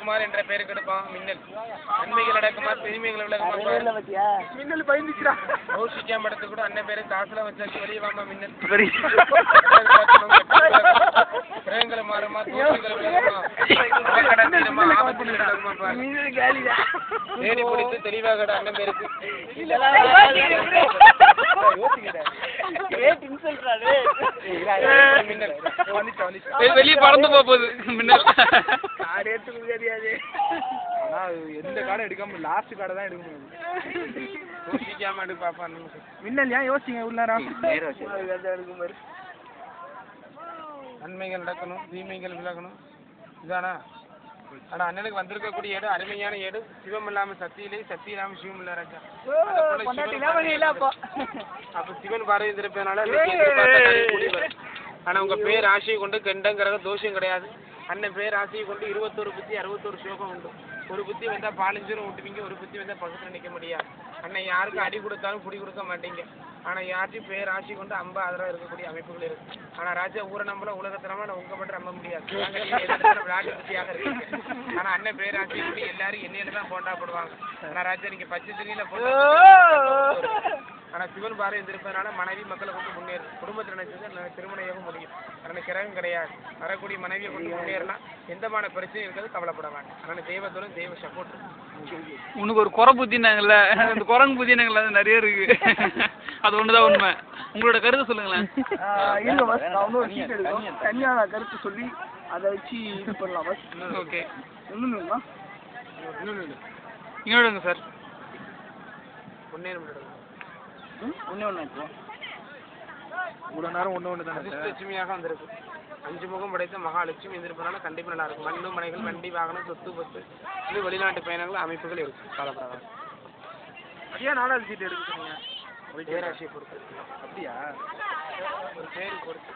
சுகுமார் என்ற பெயர் கெடுப்பான் மின்னல். நன்மைகள் நடக்குமா தீமைகள் விலகுமா மின்னல் பயந்துச்சுடா. யோசிக்காம இடத்து கூட அண்ணன் பேரு காசுல வச்சாச்சு வெளியே வாமா மின்னல். கிரகங்களை மாறுமா தோஷங்களை விலகுமா ஆபத்துகள் விலகுமா தேடி பிடித்து தெளிவாக அண்ணன் பேருக்கு வெளியே பறந்து போகுது மின்னல். எந்த கார்டும் எடுக்காம லாஸ்ட் கார்டை தான் எடுக்க முடியும். யோசிக்காம எடுக்க பாப்பா மின்னல். ஏன் யோசிங்க உள்ளாரா நன்மைகள் நடக்கணும் தீமைகள் விலகணும் இதானா. ஆனா அண்ணனுக்கு வந்திருக்கக்கூடிய ஏடு அருமையான ஏடு. சிவம் இல்லாம சக்தி இல்லை, சக்தி இல்லாம சிவம் இல்ல ராஜா. அப்ப சிவன் பார்வை இருப்பதனால ஆனா உங்க பேர் ராசியை கொண்டு கெண்டங்கிறத தோஷம் கிடையாது. அண்ணன் பேர் ராசியை கொண்டு 21 புத்தி 61 ஸ்லோகம் உண்டு. ஒரு புத்தி வந்தா பாலிஞ்சூரம் விட்டுவீங்க, ஒரு புத்தி வந்தா பக்கத்துல நிக்க முடியாது. அண்ணன் யாருக்கும் அடி கொடுத்தாலும் புடி கொடுக்க மாட்டீங்க. ஆனா யார்ட்டையும் பேர் ராசி கொண்டு அம்ப ஆதரவு இருக்கக்கூடிய அமைப்புகள் இருக்கு. ஆனா ராஜா ஊரை நம்பல உலகத்தை நம்ப உங்க மட்டும் நம்ப முடியாது. விளையாட்டு புத்தியாக இருக்கு. ஆனா அண்ணன் பேர் ராசி கொண்டு எல்லாரும் எண்ணெயில தான் போண்டா போடுவாங்க. ஆனா ராஜா நீங்க பச்சை தண்ணியில போட்டா. ஆனா சிவன் பாறை இருப்பதனால மனைவி மக்களை கொண்டு முன்னேறும். குடும்பத்தில் நினைச்சது திருமணம் முடியும். அதனால கிரகம் கிடையாது. வரக்கூடிய மனைவியை கொண்டு முன்னேறினா எந்தமான பிரச்சனையும் இருக்கிறது கவலைப்பட வேண்டாம். அதனால தெய்வத்தோடும் தெய்வ சப்போர்ட். உனக்கு ஒரு குறை புத்தினாங்கல்ல, அந்த குரங்கு புத்தினாங்கல்ல அது நிறைய இருக்கு. அது ஒண்ணுதான் உண்மை. உங்களோட கருத்து சொல்லுங்களேன். தனியான கருத்து சொல்லி அதை வச்சு இது பண்ணலாம். ஓகே இன்னொன்னு இன்னொருங்க சார் ஒன்னே ஒன்று இவ்வளோ நேரம் ஒன்று தான் லட்சுமியாக வந்திருக்கு. 5 முகம் படைத்த மகாலட்சுமி இருந்திருப்பதனால கண்டிப்பாக நல்லா இருக்கும். மண்ணு மனைகள் வண்டி வாகனம் சொத்து பத்து இது வெளிநாட்டு பயணங்கள் அமைப்புகள் இருக்கு. காலப்பிரகாரம் அப்படியா 4வது சீட் எடுக்க சொன்னீங்க. பேராசியை பொறுத்து அப்படியா ஒரு பேரு பொறுத்து